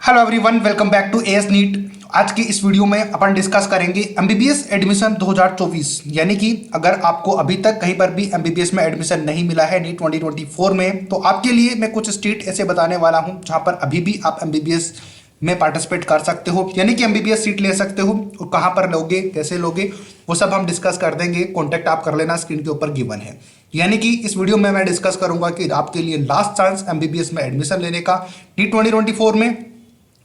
Hello everyone, welcome back to AS NEET. आज की इस वीडियो में अपन डिस्कस करेंगे एमबीबीएस एडमिशन 2024। यानी कि अगर आपको अभी तक कहीं पर भी एमबीबीएस में एडमिशन नहीं मिला है नीट 2024 में, तो आपके लिए मैं कुछ स्टेट ऐसे बताने वाला हूं जहां पर अभी भी आप एमबीबीएस में पार्टिसिपेट कर सकते हो, यानी कि एमबीबीएस सीट ले सकते हो। और कहां पर लोगे, कैसे लोगे, वो सब हम डिस्कस कर देंगे। कॉन्टैक्ट आप कर लेना, स्क्रीन के ऊपर गिवन है। यानी कि इस वीडियो में मैं डिस्कस करूंगा कि आपके लिए लास्ट चांस एमबीबीएस में एडमिशन लेने का नीट 2024 में,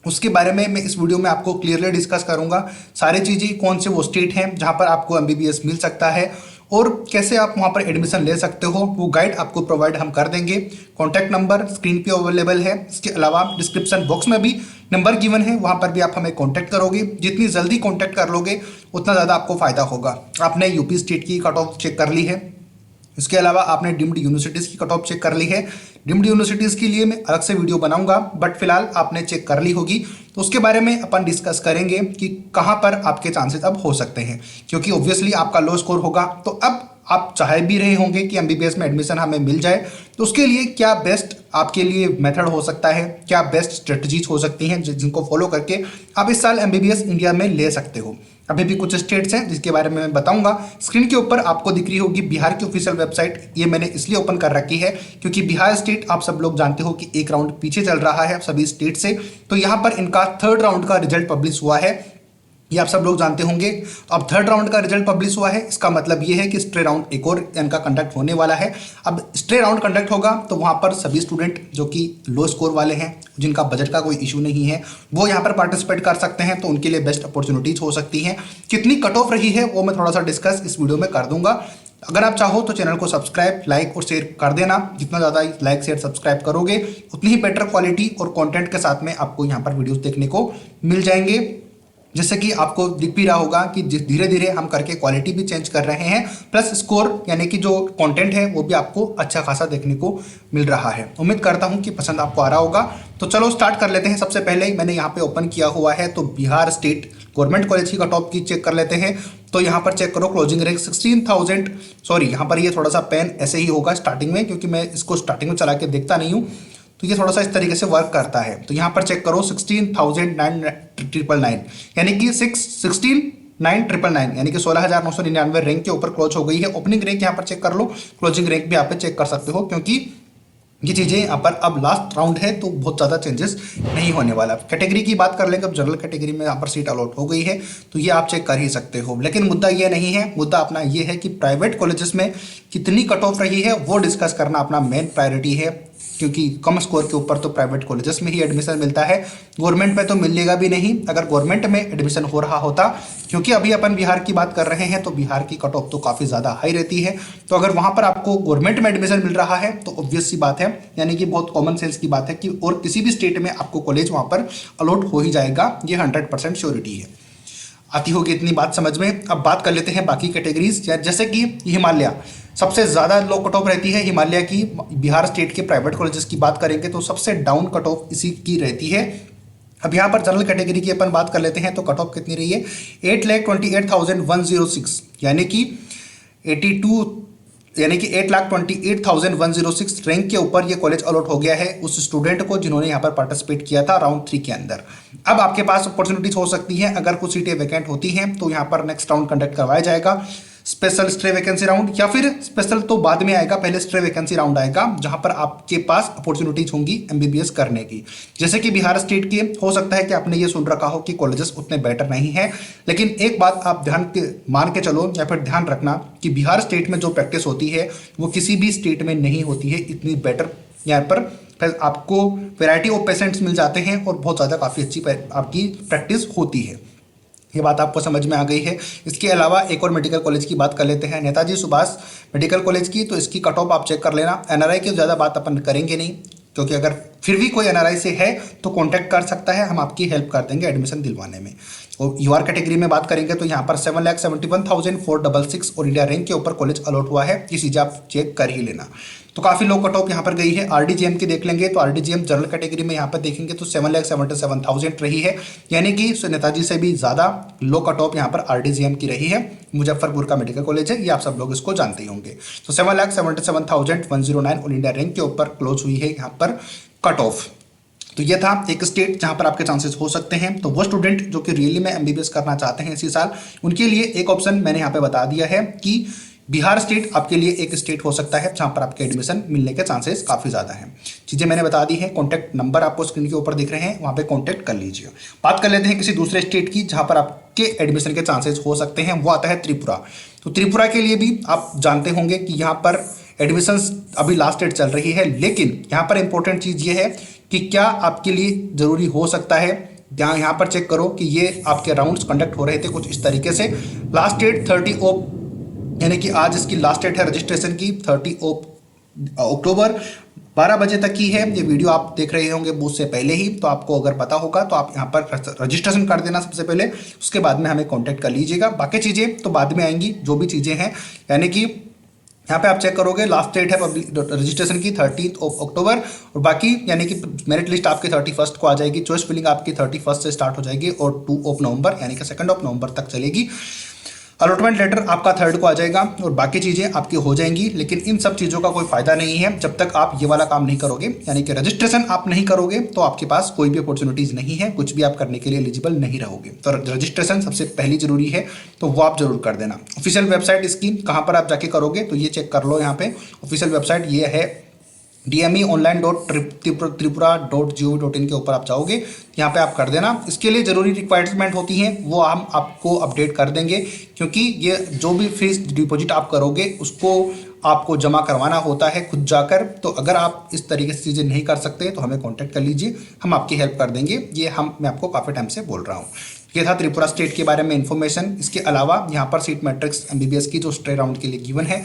उसके बारे में मैं इस वीडियो में आपको क्लियरली डिस्कस करूंगा। सारी चीज़ें, कौन से वो स्टेट हैं जहां पर आपको एमबीबीएस मिल सकता है और कैसे आप वहां पर एडमिशन ले सकते हो, वो गाइड आपको प्रोवाइड हम कर देंगे। कॉन्टैक्ट नंबर स्क्रीन पे अवेलेबल है। इसके अलावा डिस्क्रिप्शन बॉक्स में भी नंबर गिवन है, वहां पर भी आप हमें कॉन्टैक्ट करोगे। जितनी जल्दी कॉन्टैक्ट कर लोगे उतना ज़्यादा आपको फायदा होगा। आपने यूपी स्टेट की कट ऑफ चेक कर ली है, इसके अलावा आपने डीम्ड यूनिवर्सिटीज़ की कट ऑफ चेक कर ली है। डीम्ड यूनिवर्सिटीज़ के लिए मैं अलग से वीडियो बनाऊंगा, बट फिलहाल आपने चेक कर ली होगी, तो उसके बारे में अपन डिस्कस करेंगे कि कहां पर आपके चांसेस अब हो सकते हैं। क्योंकि ऑब्वियसली आपका लो स्कोर होगा, तो अब आप चाह भी रहे होंगे कि एमबीबीएस में एडमिशन हमें मिल जाए, तो उसके लिए क्या बेस्ट आपके लिए मेथड हो सकता है, क्या बेस्ट स्ट्रेटजीज हो सकती हैं जिनको फॉलो करके आप इस साल एमबीबीएस इंडिया में ले सकते हो। अभी भी कुछ स्टेट्स हैं जिसके बारे में मैं बताऊंगा। स्क्रीन के ऊपर आपको दिख रही होगी बिहार की ऑफिशियल वेबसाइट। ये मैंने इसलिए ओपन कर रखी है क्योंकि बिहार स्टेट आप सब लोग जानते हो कि एक राउंड पीछे चल रहा है सभी स्टेट से। तो यहाँ पर इनका थर्ड राउंड का रिजल्ट पब्लिश हुआ है, ये आप सब लोग जानते होंगे। अब थर्ड राउंड का रिजल्ट पब्लिश हुआ है, इसका मतलब ये है कि स्ट्रे राउंड एक और इनका कंडक्ट होने वाला है। अब स्ट्रे राउंड कंडक्ट होगा तो वहाँ पर सभी स्टूडेंट जो कि लो स्कोर वाले हैं, जिनका बजट का कोई इशू नहीं है, वो यहाँ पर पार्टिसिपेट कर सकते हैं। तो उनके लिए बेस्ट अपॉर्चुनिटीज हो सकती हैं। कितनी कट ऑफ रही है वो मैं थोड़ा सा डिस्कस इस वीडियो में कर दूंगा। अगर आप चाहो तो चैनल को सब्सक्राइब, लाइक और शेयर कर देना। जितना ज़्यादा लाइक शेयर सब्सक्राइब करोगे उतनी ही बेटर क्वालिटी और कंटेंट के साथ में आपको यहाँ पर वीडियोस देखने को मिल जाएंगे। जैसे कि आपको दिख भी रहा होगा कि धीरे धीरे हम करके क्वालिटी भी चेंज कर रहे हैं, प्लस स्कोर यानी कि जो कंटेंट है वो भी आपको अच्छा खासा देखने को मिल रहा है। उम्मीद करता हूं कि पसंद आपको आ रहा होगा। तो चलो स्टार्ट कर लेते हैं। सबसे पहले मैंने यहाँ पे ओपन किया हुआ है, तो बिहार स्टेट गवर्नमेंट कॉलेज की कट ऑफ की चेक कर लेते हैं। तो यहाँ पर चेक करो, क्लोजिंग रैंक 16,000। सॉरी, यहाँ पर ये थोड़ा सा पेन ऐसे ही होगा स्टार्टिंग में, क्योंकि मैं इसको स्टार्टिंग में चला के देखता नहीं हूँ, तो ये थोड़ा सा इस तरीके से वर्क करता है। तो यहाँ पर चेक करो 16,999, यानी कि 16,999 यानी कि 16,999 रैंक के ऊपर क्लोज हो गई है। ओपनिंग रैंक यहाँ पर चेक कर लो, क्लोजिंग रैंक भी यहाँ पे चेक कर सकते हो, क्योंकि ये चीज़ें यहाँ पर अब लास्ट राउंड है तो बहुत ज़्यादा चेंजेस नहीं होने वाला। कैटेगरी की बात कर लेंगे, अब जनरल कैटेगरी में यहाँ पर सीट अलॉट हो गई है, तो ये आप चेक कर ही सकते हो। लेकिन मुद्दा ये नहीं है, मुद्दा अपना ये है कि प्राइवेट कॉलेजेस में कितनी कट ऑफ रही है वो डिस्कस करना अपना मेन प्रायोरिटी है। क्योंकि कम स्कोर के ऊपर तो प्राइवेट कॉलेजेस में ही एडमिशन मिलता है, गवर्नमेंट में तो मिलेगा भी नहीं। अगर गवर्नमेंट में एडमिशन हो रहा होता, क्योंकि अभी अपन बिहार की बात कर रहे हैं, तो बिहार की कट ऑफ तो काफ़ी ज़्यादा हाई रहती है। तो अगर वहाँ पर आपको गवर्नमेंट में एडमिशन मिल रहा है तो ऑब्वियस सी बात है, यानी कि बहुत कॉमन सेंस की बात है कि और किसी भी स्टेट में आपको कॉलेज वहाँ पर अलॉट हो ही जाएगा। ये 100% श्योरिटी है। आती होगी इतनी बात समझ में। अब बात कर लेते हैं बाकी कैटेगरीज, जैसे कि हिमालय सबसे ज़्यादा लो कट ऑफ रहती है हिमालय की। बिहार स्टेट के प्राइवेट कॉलेजेस की बात करेंगे तो सबसे डाउन कट ऑफ इसी की रहती है। अब यहाँ पर जनरल कैटेगरी की अपन बात कर लेते हैं, तो कट ऑफ कितनी रही है, 8,28,106, यानी कि 82 यानी कि 8,28,106 रैंक के ऊपर ये कॉलेज अलॉट हो गया है उस स्टूडेंट को जिन्होंने यहाँ पर पार्टिसिपेट किया था राउंड 3 के अंदर। अब आपके पास अपॉर्चुनिटीज हो सकती हैं, अगर कुछ सीटें वैकेंट होती हैं तो यहाँ पर नेक्स्ट राउंड कंडक्ट करवाया जाएगा, स्पेशल स्ट्रे वैकेंसी राउंड, या फिर स्पेशल तो बाद में आएगा, पहले स्ट्रे वैकेंसी राउंड आएगा, जहां पर आपके पास अपॉर्चुनिटीज होंगी एमबीबीएस करने की। जैसे कि बिहार स्टेट के हो सकता है कि आपने ये सुन रखा हो कि कॉलेजेस उतने बेटर नहीं है, लेकिन एक बात आप मान के चलो या फिर ध्यान रखना कि बिहार स्टेट में जो प्रैक्टिस होती है वो किसी भी स्टेट में नहीं होती है इतनी बेटर। यहाँ पर आपको वैरायटी ऑफ पेशेंट्स मिल जाते हैं और बहुत ज़्यादा काफ़ी अच्छी आपकी प्रैक्टिस होती है। ये बात आपको समझ में आ गई है। इसके अलावा एक और मेडिकल कॉलेज की बात कर लेते हैं, नेताजी सुभाष मेडिकल कॉलेज की। तो इसकी कट ऑफ आप चेक कर लेना। एनआरआई की ज़्यादा बात अपन करेंगे नहीं, क्योंकि अगर फिर भी कोई एनआरआई से है तो कांटेक्ट कर सकता है, हम आपकी हेल्प कर देंगे एडमिशन दिलवाने में। और यूआर कैटेगरी में बात करेंगे तो यहाँ पर 7,71,466 और इंडिया रैंक के ऊपर कॉलेज अलॉट हुआ है। ये चीज़ें आप चेक कर ही लेना। तो काफ़ी लो कट ऑफ यहाँ पर गई है। आरडीजीएम की देख लेंगे तो आरडीजीएम जनरल कैटेगरी में यहाँ पर देखेंगे तो 7,77,000 रही है, यानी कि नेताजी से भी ज़्यादा लो कट ऑफ यहाँ पर आरडीजीएम की रही है। मुजफ्फरपुर का मेडिकल कॉलेज है, ये आप सब लोग इसको जानते ही होंगे। तो 7,77,109 ऑल इंडिया रैंक के ऊपर क्लोज हुई है यहाँ पर कट ऑफ। तो ये था एक स्टेट जहां पर आपके चांसेस हो सकते हैं। तो वो स्टूडेंट जो कि रियली में एमबीबीएस करना चाहते हैं इसी साल, उनके लिए एक ऑप्शन मैंने यहाँ पे बता दिया है कि बिहार स्टेट आपके लिए एक स्टेट हो सकता है जहां पर आपके एडमिशन मिलने के चांसेस काफ़ी ज़्यादा हैं। चीज़ें मैंने बता दी हैं, कॉन्टैक्ट नंबर आपको स्क्रीन के ऊपर दिख रहे हैं, वहाँ पे कॉन्टैक्ट कर लीजिए। बात कर लेते हैं किसी दूसरे स्टेट की जहां पर आपके एडमिशन के चांसेस हो सकते हैं, वो आता है त्रिपुरा। तो त्रिपुरा के लिए भी आप जानते होंगे कि यहाँ पर एडमिशन्स अभी लास्ट डेट चल रही है, लेकिन यहाँ पर इंपॉर्टेंट चीज़ ये है कि क्या आपके लिए ज़रूरी हो सकता है। यहाँ पर चेक करो कि ये आपके राउंड्स कंडक्ट हो रहे थे कुछ इस तरीके से। लास्ट डेट 30 यानी कि आज इसकी लास्ट डेट है रजिस्ट्रेशन की 30 अक्टूबर 12 बजे तक की है। ये वीडियो आप देख रहे होंगे बूथ से पहले ही, तो आपको अगर पता होगा तो आप यहाँ पर रजिस्ट्रेशन कर देना सबसे पहले, उसके बाद में हमें कांटेक्ट कर लीजिएगा। बाकी चीज़ें तो बाद में आएंगी, जो भी चीज़ें हैं, यानी कि यहाँ पे आप चेक करोगे लास्ट डेट है रजिस्ट्रेशन की 30 अक्टूबर, और बाकी यानी कि मेरिट लिस्ट आपकी 31 को आ जाएगी, चॉइस फिलिंग आपकी 31 से स्टार्ट हो जाएगी और 2 नवंबर यानी कि 2 नवंबर तक चलेगी। अलॉटमेंट लेटर आपका 3 को आ जाएगा और बाकी चीज़ें आपकी हो जाएंगी। लेकिन इन सब चीज़ों का कोई फायदा नहीं है जब तक आप ये वाला काम नहीं करोगे, यानी कि रजिस्ट्रेशन आप नहीं करोगे तो आपके पास कोई भी अपॉर्चुनिटीज़ नहीं है, कुछ भी आप करने के लिए एलिजिबल नहीं रहोगे। तो रजिस्ट्रेशन सबसे पहली जरूरी है, तो वो आप जरूर कर देना। ऑफिशियल वेबसाइट इसकी कहाँ पर आप जाके करोगे, तो ये चेक कर लो। यहाँ पे ऑफिशियल वेबसाइट ये है dmeonline.tripura.gov.in के ऊपर आप जाओगे, यहाँ पे आप कर देना। इसके लिए ज़रूरी रिक्वायरमेंट होती हैं वो हम आपको अपडेट कर देंगे, क्योंकि ये जो भी फीस डिपॉजिट आप करोगे उसको आपको जमा करवाना होता है खुद जाकर। तो अगर आप इस तरीके से चीज़ें नहीं कर सकते तो हमें कॉन्टैक्ट कर लीजिए, हम आपकी हेल्प कर देंगे। ये मैं आपको काफ़ी टाइम से बोल रहा हूँ। ये था त्रिपुरा स्टेट के बारे में इन्फॉर्मेशन। इसके अलावा यहाँ पर सीट मैट्रिक्स एमबीबीएस की जो स्ट्रे राउंड के लिए गिवन है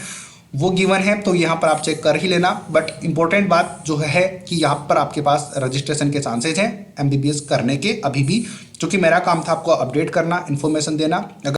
वो गिवन है, तो यहाँ पर आप चेक कर ही लेना। बट इंपॉर्टेंट बात जो है कि यहाँ पर आपके पास रजिस्ट्रेशन के चांसेस हैं एमबीबीएस करने के अभी भी, जो कि मेरा काम था आपको अपडेट करना, इन्फॉर्मेशन देना। अगर